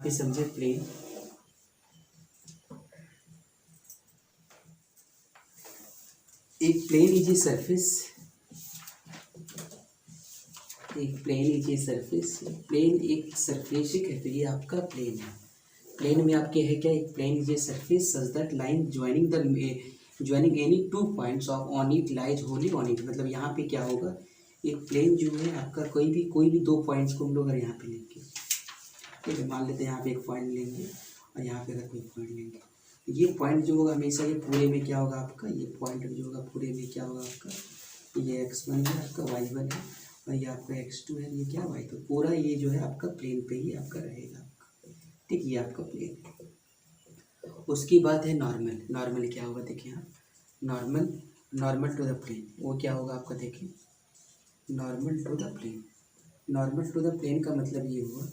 ये समझे प्लेन, एक प्लेन इज ए सरफेस, एक plane is a surface, plane एक सरफेस है तो ये आपका प्लेन है। प्लेन में आपके है क्या, एक plane is a surface such that line joining any two points of on it lies wholly on it. मतलब यहाँ पे क्या होगा, एक प्लेन जो है आपका कोई भी दो पॉइंट्स को हम लोग अगर यहाँ पे लेंगे, ठीक है, मान लेते हैं यहाँ पे एक पॉइंट लेंगे और यहाँ पे अगर कोई पॉइंट लेंगे, ये पॉइंट जो होगा हमेशा ये पूरे में क्या होगा आपका, ये पॉइंट जो होगा पूरे में क्या होगा आपका, ये x1 है आपका, y1 है और ये आपका x2 है, ये क्या y2, पूरा ये जो है आपका प्लेन पे ही आपका रहेगा आपका, ठीक, ये आपका प्लेन। उसकी बात है नॉर्मल, नॉर्मल क्या होगा देखिए आप, नॉर्मल टू द प्लेन, वो क्या होगा आपका देखिए, normal to the plane. Normal to the plane का मतलब ये हुआ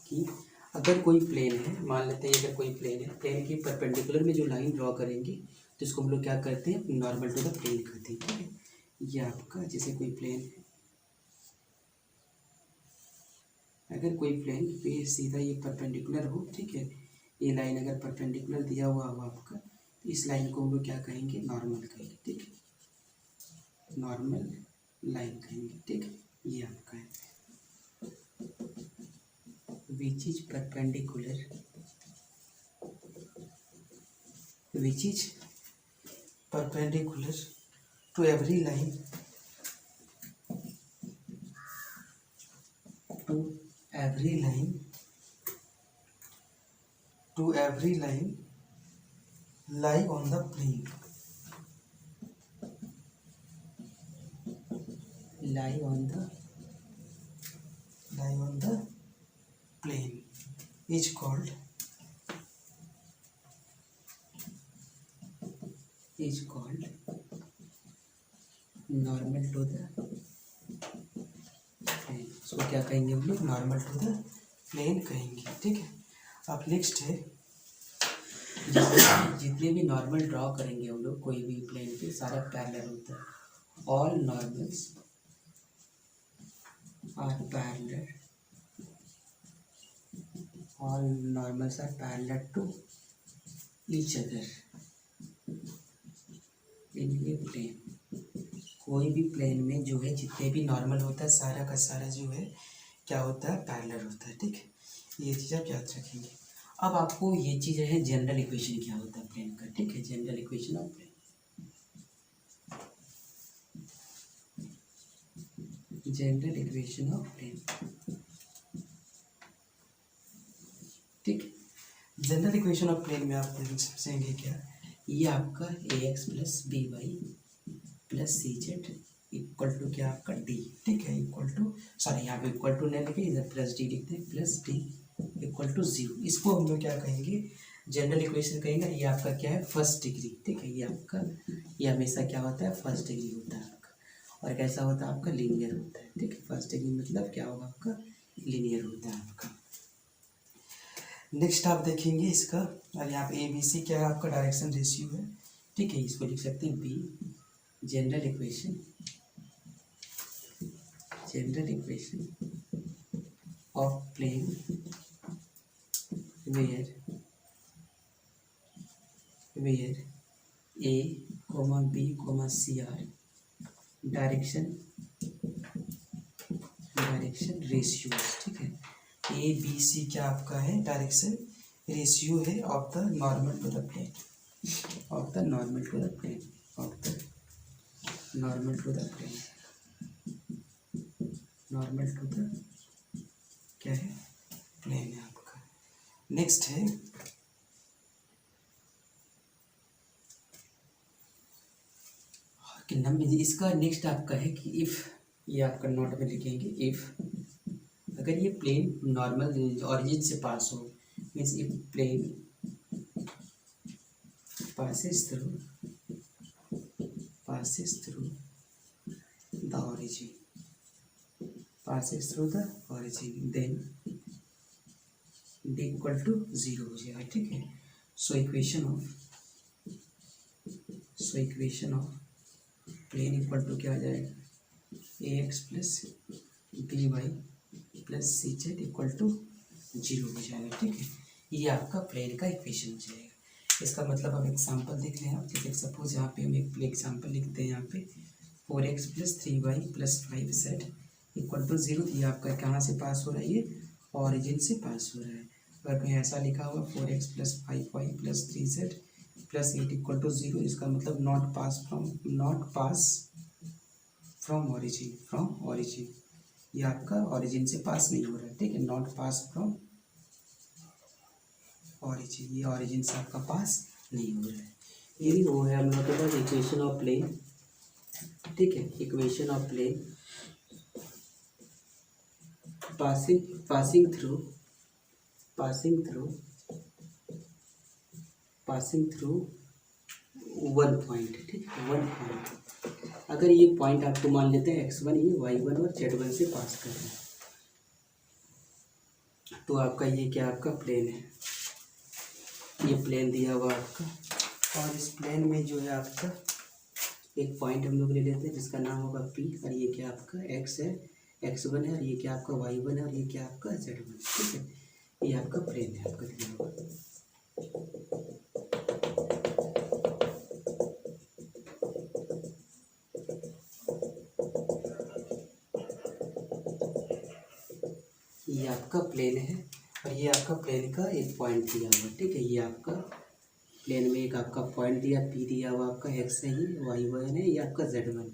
कि अगर कोई प्लेन है, मान लेते हैं अगर कोई प्लेन है, प्लेन के परपेंडिकुलर में जो लाइन ड्रॉ करेंगे तो इसको हम लोग क्या करते हैं, नॉर्मल टू द प्लेन करते हैं, ठीक है। ये आपका जैसे कोई प्लेन है, अगर कोई प्लेन पे सीधा ये परपेंडिकुलर हो, ठीक है, ये लाइन अगर परपेंडिकुलर दिया हुआ हो आपका, तो इस लाइन को हम लोग क्या कहेंगे, नॉर्मल कहेंगे, ठीक है, नॉर्मल लाइन कहेंगे, ठीक है। ये आपका है which is perpendicular to every line, lie on the plane, lie on the plane is called normal to the plane. उसको क्या कहेंगे हम लोग, नॉर्मल टू द प्लेन कहेंगे, ठीक है। अब नेक्स्ट है, जितने भी नॉर्मल ड्रॉ करेंगे हम लोग कोई भी प्लेन पे, सारा पैरेलल होता है, all normals are parallel, all normals are parallel to each other in a plane। कोई भी प्लेन में जो है जितने भी नॉर्मल होता है सारा का सारा जो है क्या होता है, पैरेलल होता है, ठीक है। ये चीज़ आप याद रखेंगे। अब आपको ये चीज़ है जनरल इक्वेशन क्या होता है प्लेन का, ठीक है, general equation of plane, general equation of plane, ठीक। जनरल इक्वेशन ऑफ प्लेन में आप समझेंगे क्या, ये आपका ax plus b y plus c z equal to क्या आपका डी, ठीक है, इक्वल टू, सॉरी यहाँ पे इक्वल टू नहीं लिखे, इधर प्लस डी लिखते हैं, plus d equal to zero. इसको हम लोग क्या कहेंगे, जनरल इक्वेशन कहेंगे। ये आपका क्या है, फर्स्ट डिग्री, ठीक है, ये आपका, ये हमेशा क्या होता है, फर्स्ट डिग्री होता है आपका, और कैसा होता है आपका, लीनियर होता है, ठीक है। फर्स्ट डिग्री मतलब क्या होगा आपका, लीनियर होता है आपका। नेक्स्ट आप देखेंगे इसका, और यहाँ पे ए बी सी क्या है आपका, डायरेक्शन रेशियो है, ठीक है, इसको लिख सकते हैं बी, general equation of plane where a comma b comma c are direction ratio, ठीक है। ए बी सी क्या आपका है, डायरेक्शन रेशियो है of the normal to the plane, of the normal to the plane, of the normal to the plane, normal to the क्या है, plane है आपका। नेक्स्ट है कि नंबर, इसका नेक्स्ट आपका है कि इफ़, ये आपका नोट में लिखेंगे, इफ़ अगर ये प्लेन नॉर्मल ऑरिजिन से पास हो, means if plane passes through the origin, then d equal to zero हो जाएगा, ठीक है। So equation of plane equal to क्या आ जाएगा, ax plus b y plus c z equal to 0 हो जाएगा, ठीक है। ये आपका प्लेन का इक्वेशन हो जाएगा। इसका मतलब अब एग्जाम्पल देख लें आप, जैसे सपोज यहाँ पे हम एक एग्जाम्पल लिखते हैं यहाँ पे 4x + 3y + 5z equal to 0। ये आपका कहाँ से पास हो रहा है, ये ऑरिजिन से पास हो रहा है। अगर कहीं ऐसा लिखा हुआ 4x + 5y + 3z + 8 equal to 0, इसका मतलब नॉट पास फ्रॉम ऑरिजिन, ये आपका ऑरिजिन से पास नहीं हो रहा है, ठीक है। नॉट पास फ्रॉम ऑरिजिन, ये ऑरिजिन से आपका पास नहीं हो रहा है। ये वो है हम लोग के पास इक्वेशन ऑफ प्लेन, ठीक है। Equation of plane passing through one point, ठीक है, वन पॉइंट। अगर ये पॉइंट आपको मान लेते हैं x1, ये y1 और z1 से पास कर रहे हैं, तो आपका ये क्या आपका प्लेन है, ये प्लेन दिया हुआ आपका। और इस प्लेन में जो है आपका एक पॉइंट हम लोग ले लेते हैं जिसका नाम होगा P, और ये क्या आपका x है, x1 है, और ये क्या आपका y1 है, और ये क्या आपका z1, ठीक है। ये आपका प्लेन है आपका दिया हुआ। ये आपका प्लेन है, और ये आपका प्लेन का एक पॉइंट दिया हुआ है, ठीक है। ये आपका प्लेन में एक आपका पॉइंट दिया, P दिया हुआ आपका, x है, ये y1 है, ये आपका z1,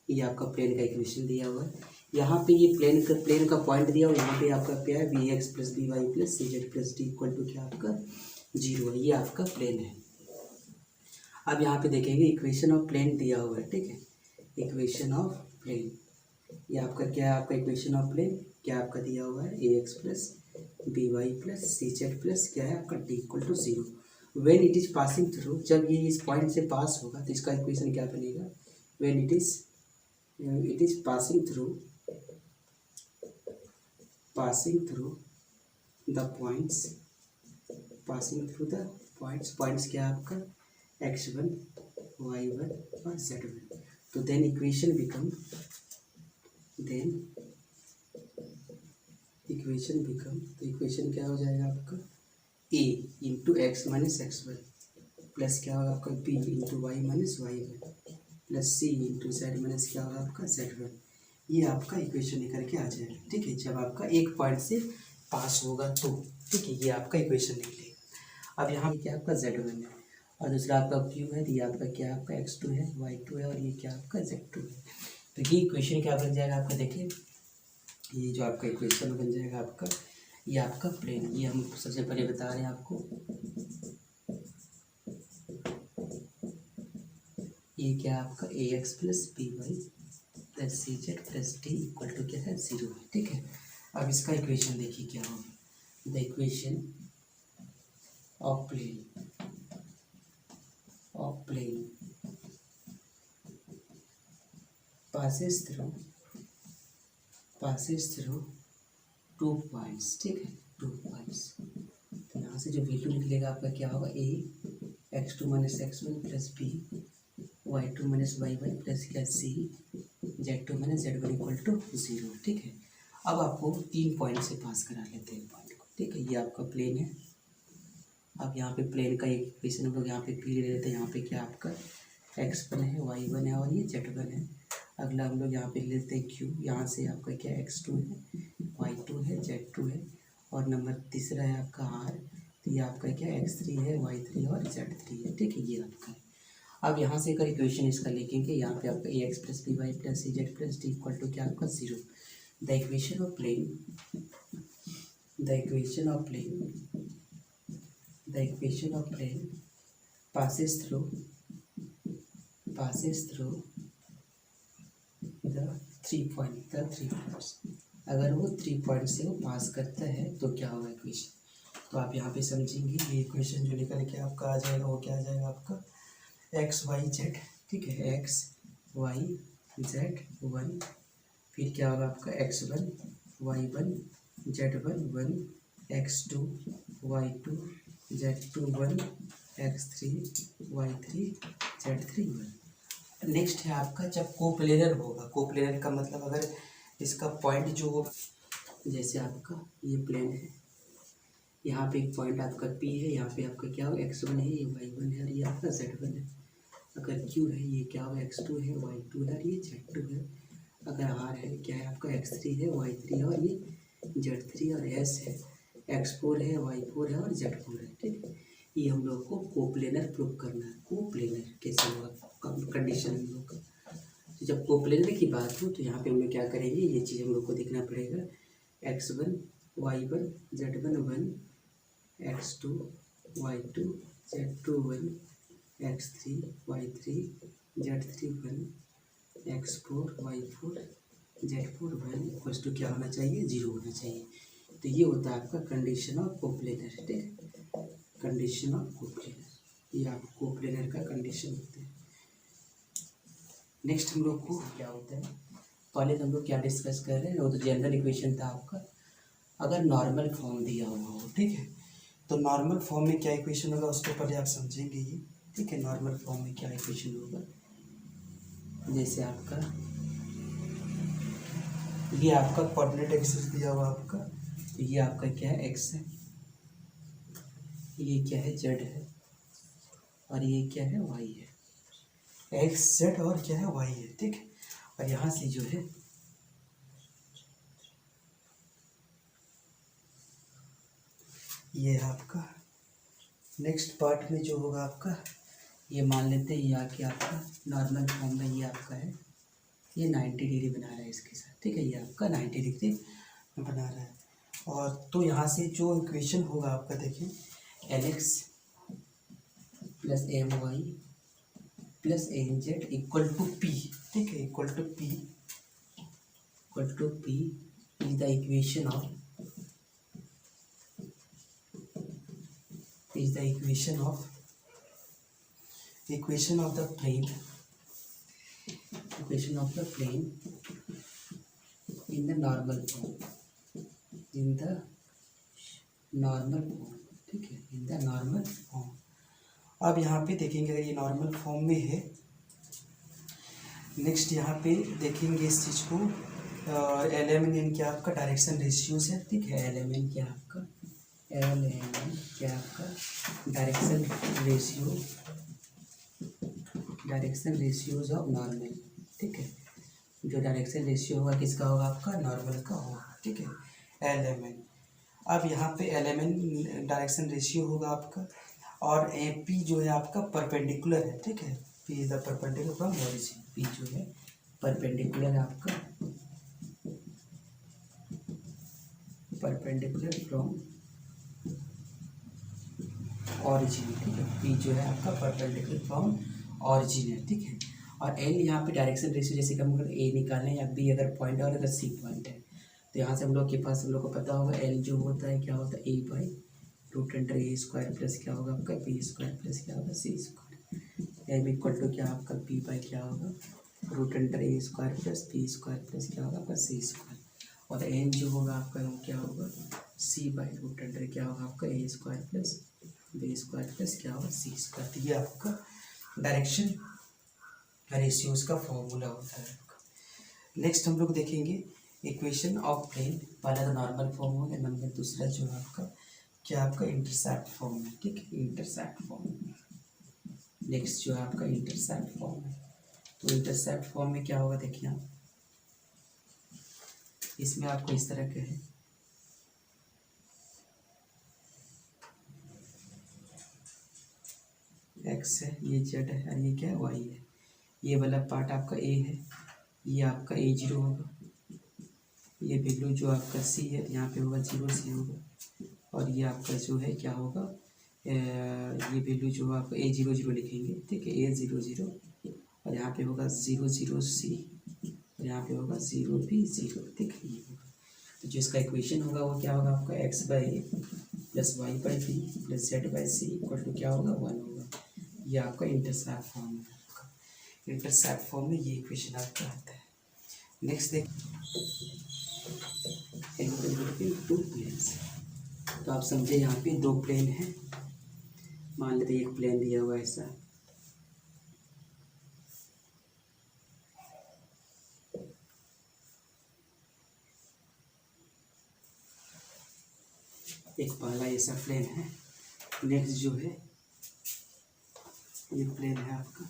ये आपका प्लेन का इक्वेशन दिया हुआ है। यहाँ पे ये प्लेन का पॉइंट दिया हुआ, यहाँ पे आपका क्या है, vx + by + cz + d equal to क्या आपका 0 है, ये आपका प्लेन है। अब यहाँ पे देखेंगे इक्वेशन ऑफ प्लेन दिया हुआ है, ठीक है। इक्वेशन ऑफ प्लेन, ये आपका क्या है, आपका इक्वेशन ऑफ प्लेन क्या आपका दिया हुआ है, ax + by + cz + क्या है आपका d equal to 0। When it is passing through, जब ये इस पॉइंट से पास होगा तो इसका इक्वेशन क्या बनेगा, when it is passing through the points क्या है आपका x1, y1 और z1। तो देन इक्वेशन बिकम तो इक्वेशन क्या हो जाएगा आपका a × x - x1 प्लस क्या होगा आपका b × y - y1 plus c × z - क्या होगा आपका z1। ये आपका इक्वेशन निकल के आ जाएगा, ठीक है, जब आपका एक पॉइंट से पास होगा तो, ठीक है, ये आपका इक्वेशन निकलेगा। अब यहाँ क्या आपका z1 है, और दूसरा आपका q है, तो ये आपका क्या आपका x2 है, y2 है, और ये क्या आपका z2 है। तो ये इक्वेशन क्या बन जाएगा आपका, देखिए ये जो आपका इक्वेशन बन जाएगा आपका, ये आपका प्लेन, ये हम सबसे पहले बता रहे हैं आपको, ये क्या आपका ax + by + cz + d equal to क्या है 0 है, ठीक है। अब इसका इक्वेशन देखिए क्या होगा, the equation of plane passes through 2 points, ठीक है, 2 पॉइंट्स। तो यहाँ से जो वैल्यू निकलेगा आपका क्या होगा, a x2 - x1 plus b y2 - y1 plus क्या c z2 - z1 equal to 0, ठीक है। अब आपको 3 पॉइंट से पास करा लेते हैं पॉइंट को, ठीक है। ये आपका प्लेन है। अब यहाँ पे प्लेन का इक्वेशन हम लोग यहाँ पे p ले लेते हैं, यहाँ पे क्या आपका x1 है, y1 है, और ये z1 है। अगला हम लोग यहाँ पे लेते हैं q, यहाँ से आपका क्या x2 है, y2 है, z2 है, और नंबर तीसरा है आपका r, तो ये आपका क्या x3 है, y3 और z3 है, ठीक है, ये आपका है। अब यहाँ से अगर इक्वेशन इसका लिखेंगे, यहाँ पे आपका ax + by + cz + d equal to क्या आपका 0। The equation of plane passes through the 3 points। अगर वो 3 पॉइंट से वो पास करता है तो क्या होगा इक्वेशन, तो आप यहाँ पे समझेंगे। ये इक्वेशन जो निकल के आपका आ जाएगा वो क्या आ जाएगा आपका x y z, ठीक है, x y z 1, फिर क्या होगा आपका x1 y1 z1 1, x2 y2 z2 1, x3 y3 z3 1। Next है आपका जब कोप्लेनर होगा। कोप्लेनर का मतलब अगर इसका पॉइंट जो जैसे आपका ये प्लेन है, यहाँ पे एक पॉइंट आपका P है, यहाँ पे आपका क्या हो x1 है, ये y1 है और ये आपका z1 है। अगर Q है, ये क्या हो x2 है, y2 है और ये z2 है। अगर R है, क्या है आपका x3 है, y3 है और ये z3 और S है x4 है, y4 है और z4 है। ठीक है, ये हम लोग को कोप्लेनर प्रूव करना है। कोप्लेनर कैसे होगा, कंडीशन हम लोग का। तो जब कोप्लेनर की बात हो तो यहाँ पे हम लोग क्या करेंगे, ये चीज़ हम लोग को देखना पड़ेगा। x1 y1 z1 1, x2 y2 z2 1, x3 y3 z3 1, x4 y4 z4 1 equals to क्या होना चाहिए, 0 होना चाहिए। तो ये होता है आपका कंडीशन ऑफ कोप्लेनर। ठीक है, कंडीशन ऑफ कोप्लेनर, ये आप कोप्लेनर का कंडीशन होता है। नेक्स्ट हम लोग को क्या होता है, पहले हम लोग क्या डिस्कस कर रहे हैं, वो तो जनरल इक्वेशन था आपका। अगर नॉर्मल फॉर्म दिया हुआ हो, ठीक है, तो नॉर्मल फॉर्म में क्या इक्वेशन होगा उसको पहले आप समझेंगे ये। ठीक है, नॉर्मल फॉर्म में क्या इक्वेशन होगा, जैसे आपका ये आपका कोऑर्डिनेट एक्सिस दिया हुआ आपका, तो ये आपका क्या है x है, ये क्या है z है और ये क्या है y है। x z और क्या है y है। ठीक है, और यहाँ से जो है ये आपका नेक्स्ट पार्ट में जो होगा आपका, ये मान लेते हैं ये आके आपका नॉर्मल फॉर्म में ये आपका है, ये 90 डिग्री बना रहा है इसके साथ। ठीक है, ये आपका 90 डिग्री बना रहा है। और तो यहाँ से जो इक्वेशन होगा आपका देखिए, LX plus MY plus NZ equal to P। ठीक है, equal to P is the equation of the plane in the normal form, ठीक है, in the normal form। अब यहाँ पे देखेंगे अगर ये नॉर्मल फॉर्म में है, नेक्स्ट यहाँ पे देखेंगे इस चीज़ को, LMN क्या आपका डायरेक्शन रेशियोज है। ठीक है, LMN क्या आपका डायरेक्शन रेशियोज ऑफ नॉर्मल। ठीक है, जो डायरेक्शन रेशियो होगा किसका होगा, आपका नॉर्मल का होगा। ठीक है, LMN। अब यहाँ पे LMN डायरेक्शन रेशियो होगा आपका, और AP जो है आपका परपेंडिकुलर है। ठीक है, P is the perpendicular from origin, P जो है परपेंडिकुलर है आपका, परपेंडिकुलर फ्रॉम ओरिजिन। ठीक है, P जो है आपका परपेंडिकुलर फ्रॉम ओरिजिन है। ठीक है, और L यहाँ पे डायरेक्शन रेशियो, जैसे कि हम अगर A निकालें या B अगर पॉइंट है और अगर C पॉइंट है, तो यहाँ से हम लोग के पास हम लोग को पता होगा L जो होता है क्या होता है, A by root under A square plus क्या होगा आपका B स्क्वायर प्लस क्या होगा C square. M equal to क्या आपका B बाई क्या होगा root under A square plus B square plus क्या होगा आपका C स्क्वायर। और N जो होगा आपका वो क्या होगा C बाई रूट अंडर क्या होगा आपका A square plus B square plus क्या होगा C स्क्वायर। तो ये आपका डायरेक्शन रेशियोज का फॉर्मूला होता है आपका। नेक्स्ट हम लोग देखेंगे इक्वेशन ऑफ प्लेन, पहला तो नॉर्मल फॉर्म हो गया, नंबर दूसरा जो है आपका क्या आपका इंटरसेप्ट फॉर्म है। ठीक है, इंटरसेप्ट फॉर्म। नेक्स्ट जो है आपका इंटरसेप्ट फॉर्म है। तो इंटरसेप्ट फॉर्म में क्या होगा देखिए आप, इसमें आपको इस तरह के है, x है, ये z है और ये क्या है y है। ये वाला पार्ट आपका A है, ये आपका A0 होगा, ये वैल्यू जो आपका C है यहाँ पे होगा 0 C होगा, और ये आपका जो है क्या होगा, ये वैल्यू जो आपका A00 लिखेंगे। ठीक है, A00 और यहाँ पे होगा 00 C और यहाँ पे होगा 0B0। ठीक है, ये होगा। तो जो इसका इक्वेशन होगा वो क्या होगा आपका x by a plus y by b plus z by c equal to क्या होगा 1 होगा। ये आपका इंटरसेप्ट फॉर्म है। इंटरसेप्ट फॉर्म में ये इक्वेशन आपका आता है। नेक्स्ट देख टू प्लेन्स। तो आप समझे यहाँ पे दो प्लेन हैं, मान लेते एक प्लेन दिया हुआ ऐसा, एक पहला ऐसा प्लेन है। नेक्स्ट जो है ये प्लेन है आपका,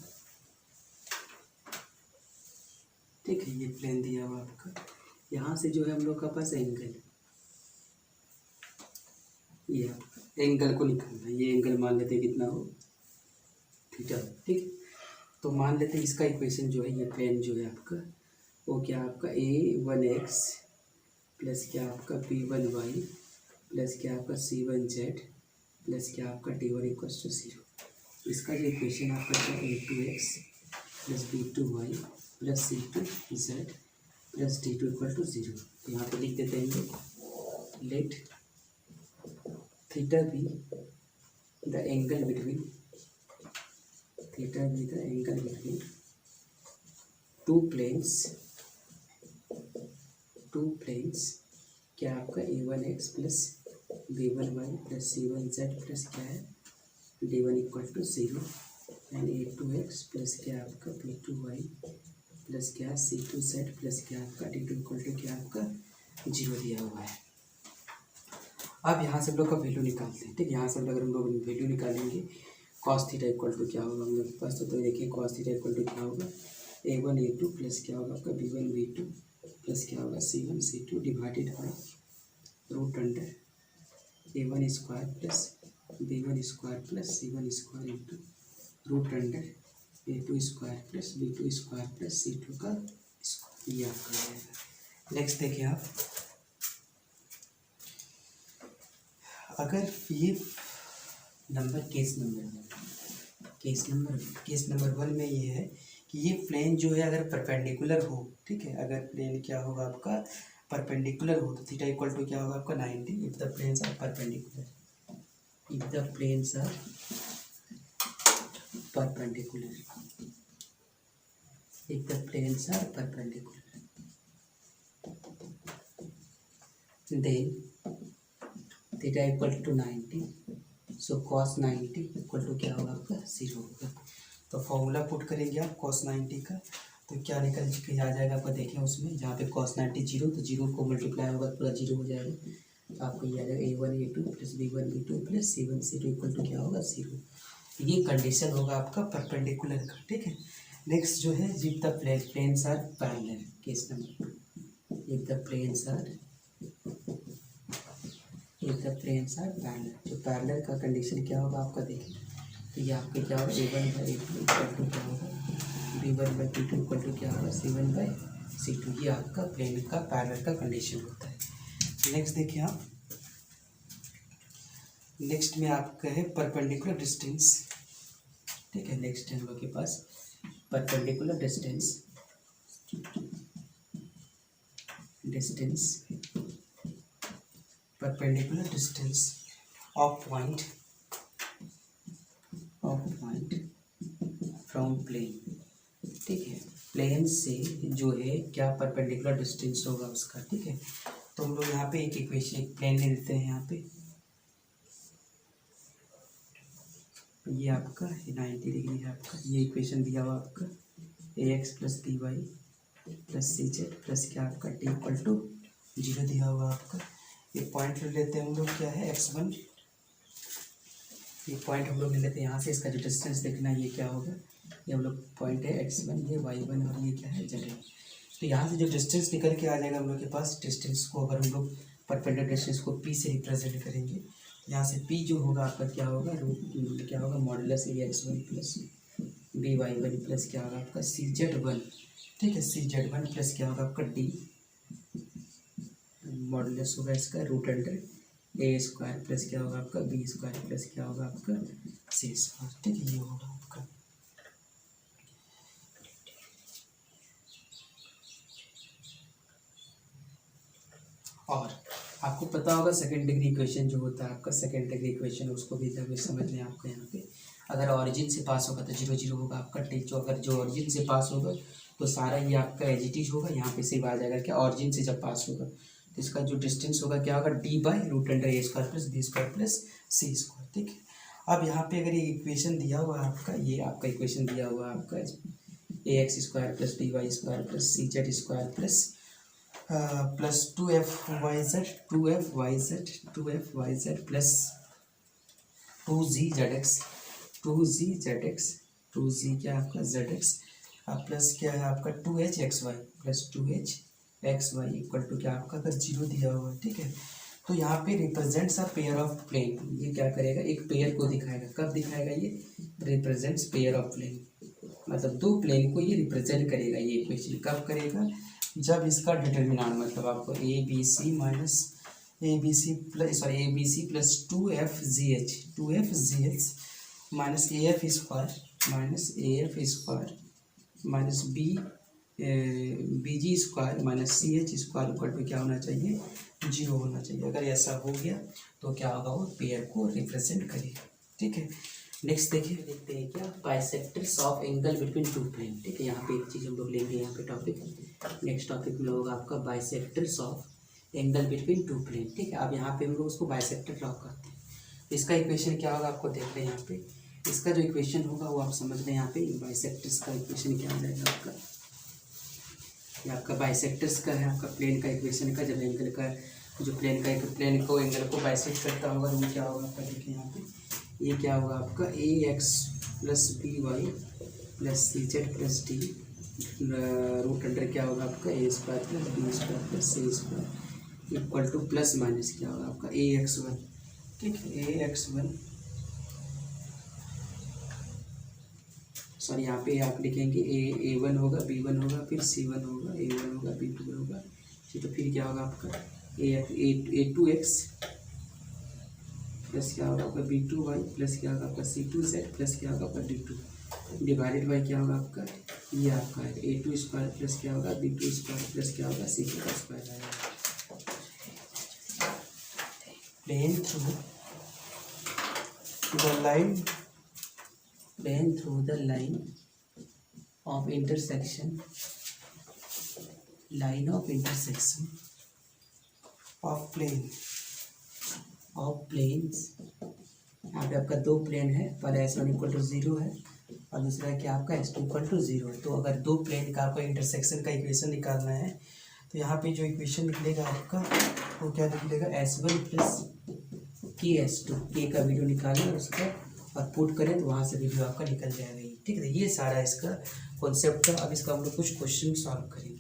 ठीक है, ये प्लेन दिया हुआ आपका। यहाँ से जो है हम लोग का पास एंगल, ये आपका एंगल को निकालना है। ये एंगल मान लेते हैं कितना हो, थीटा, ठीक है। तो मान लेते हैं इसका इक्वेशन जो है, ये प्लेन जो है आपका वो क्या आपका a1x प्लस क्या आपका b1y प्लस क्या आपका c1z प्लस क्या आपका d1 इक्वल्स टू 0। इसका जो इक्वेशन आपका क्या a2x plus b2y plus c2z plus d2 equal to 0। तो यहाँ पे लिख देते हैं हम लोग, let theta be the angle between, theta be the angle between two planes क्या आपका a1x plus b1y plus c1z plus क्या है d1 equal to 0 and a2x plus क्या आपका b2y प्लस क्या c2z प्लस क्या आपका d2 इक्वल टू क्या आपका 0 दिया हुआ है। अब यहाँ से हम लोग का वैल्यू निकालते हैं, ठीक है। यहाँ से अगर हम लोग वैल्यू निकालेंगे कॉस थीटा इक्वल टू क्या होगा हम लोग के पास, तो देखिए कॉस थीटा इक्वल टू क्या होगा a1 a2 प्लस क्या होगा आपका b1 b2 प्लस क्या होगा c1 c2 divided by root under a1 square plus b1 square plus c1 square into root under a2 square plus b2 square plus c2 का square, ये आपका रहेगा। Next देखिए आप, अगर ये नंबर केस नंबर 1 में ये है कि ये प्लेन जो है अगर परपेंडिकुलर हो, ठीक है, अगर प्लेन क्या होगा आपका परपेंडिकुलर हो तो थीटा इक्वल टू क्या होगा आपका 90 if the planes are perpendicular, if the planes are perpendicular, if the planes are perpendicular then theta equal to 90, so cos 90 equal to क्या होगा आपका 0 होगा। तो फॉर्मूला पुट करेंगे आप cos 90 का, तो क्या निकल के आ जाएगा आपका, देखें उसमें जहाँ पे cos 90 0, तो 0 को मल्टीप्लाई होगा तो पूरा 0 हो जाएगा। तो आपको ये आ जाएगा a1 a2 plus b1 b2 plus c1 c2 equal to क्या होगा 0। ये कंडीशन होगा आपका परपेंडिकुलर का, ठीक है। नेक्स्ट जो है if the planes are parallel, case number if the planes are parallel, तो पैरेलल का कंडीशन क्या होगा आपका देखें, तो ये आपके क्या होगा a1 by a2 equal to क्या होगा b1 by b2 equal to क्या होगा c1 बाई c2। ये आपका प्लेन का पैरेलल का कंडीशन होता है। नेक्स्ट देखिए आप, नेक्स्ट में आपका है परपेंडिकुलर डिस्टेंस, ठीक है। नेक्स्ट है हम लोग के पास perpendicular distance perpendicular distance of point from plane, ठीक है। प्लेन से जो है क्या परपेंडिकुलर डिस्टेंस होगा उसका, ठीक है। तो हम लोग यहाँ पे एक इक्वेशन, एक प्लेन ले लेते हैं। यहाँ पे ये आपका 90 डिग्री है आपका, ये इक्वेशन दिया हुआ आपका ax plus b y plus c z plus क्या आपका टी इक्वल टू 0 दिया हुआ आपका। ये पॉइंट ले लेते हैं हम लोग, क्या है x1, ये पॉइंट हम लोग ले लेते हैं यहाँ से। इसका जो डिस्टेंस देखना है ये क्या होगा, ये हम लोग पॉइंट है x1, ये y1 और ये क्या है z1। तो यहाँ से जो डिस्टेंस निकल के आ जाएगा हम लोग के पास, डिस्टेंस को अगर हम लोग परपेंडिकुलर डिस्टेंस को p से रिप्रेजेंट करेंगे, यहाँ से p जो होगा आपका क्या होगा रूट क्या होगा modulus x1 plus by1 plus क्या होगा आपका cz1, ठीक है, cz1 प्लस क्या होगा आपका d मॉडुलस होगा इसका root under a square plus क्या होगा आपका बी स्क्वायर प्लस क्या होगा आपका सी स्क्वायर, ठीक है, ये होगा आपका। और आपको पता होगा सेकेंड डिग्री इक्वेशन जो होता है आपका, सेकेंड डिग्री इक्वेशन उसको भी तभी समझ लें आपका। यहाँ पे अगर ऑरिजिन से पास होगा तो 0 0 होगा आपका, ठीक। जो अगर जो ऑरिजिन से पास होगा तो सारा ये आपका एज इट इज होगा, यहाँ पे सिर्फ आ जाएगा क्या ऑरिजिन से जब पास होगा तो इसका जो डिस्टेंस होगा क्या होगा d by root under a square plus b square plus c square, ठीक है। अब यहाँ पे अगर ये इक्वेशन दिया हुआ है आपका, ये आपका इक्वेशन दिया हुआ है आपका ax square plus dy square plus cz square plus plus 2f_yz plus 2z_x 2z क्या आपका zx प्लस क्या है आपका 2hxy plus 2hxy equal to क्या आपका अगर 0 दिया हुआ है, ठीक है। तो यहाँ पे represents a pair of plane, ये क्या करेगा एक पेयर को दिखाएगा। कब दिखाएगा ये? रिप्रेजेंट्स पेयर ऑफ प्लेन, मतलब दो प्लेन को ये रिप्रेजेंट करेगा। ये इक्वेशन कब करेगा? जब इसका डिटर्मिनेंट मतलब आपको a b c plus 2f_g_h minus AF square minus BG square minus CH square equal to क्या होना चाहिए? 0 होना चाहिए। अगर ऐसा हो गया तो क्या होगा? वो पेयर को रिप्रेजेंट करेगा, ठीक है। नेक्स्ट देखिए, देखते हैं क्या bisectors of angle between two plane, ठीक है। यहाँ पे एक चीज़ हम लोग लेंगे यहाँ पे टॉपिक। नेक्स्ट टॉपिक में होगा आपका bisectors of angle between two plane, ठीक है। अब यहाँ पे हम लोग उसको बाइसेक्टर ड्रॉ करते हैं। इसका इक्वेशन क्या होगा आपको देख लें यहाँ पे। इसका जो इक्वेशन होगा वो आप समझ लें यहाँ पे। बाइसेक्टर्स का इक्वेशन क्या आ जाएगा आपका? ये आपका बाइसेक्टर्स का है, आपका प्लेन का इक्वेशन का। जब एंगल का जो प्लेन को एंगल को बाइसेक्ट करता होगा तो वो क्या होगा आपका? देखिए यहाँ पे ये क्या होगा आपका? AX plus BY plus CZ plus D root under क्या होगा आपका? A square plus B square plus C square equal to plus minus क्या होगा आपका? AX1, ठीक है। AX1 सॉरी यहाँ पे आप लिखेंगे A1 होगा, B1 होगा, फिर C1 होगा, A1 होगा, B2 होगा, तो फिर क्या होगा आपका? A2X प्लस क्या होगा आपका? B2Y प्लस क्या होगा आपका? C2Z प्लस क्या होगा आपका? D2 डिवाइडेड बाई क्या होगा आपका? ये आपका है A2 स्क्वायर प्लस क्या होगा? B2 स्क्वायर प्लस क्या होगा? C2 का स्क्वायर आएगा। Plane through the line of intersection of planes. यहाँ पे आपका दो प्लेन है, पहला S1 इक्वल टू 0 है और दूसरा क्या आपका S2 इक्वल टू 0 है। तो अगर दो प्लेन का आपको इंटरसेक्शन का इक्वेशन निकालना है तो यहाँ पे जो इक्वेशन निकलेगा आपका वो क्या निकलेगा? S1 प्लस KS2 K का वैल्यू निकालें और उसका और पुट करें तो वहाँ से वैल्यू आपका निकल जाएगा, ठीक है। ये सारा इसका कॉन्सेप्ट है। अब इसका हम लोग कुछ क्वेश्चन सॉल्व करेंगे।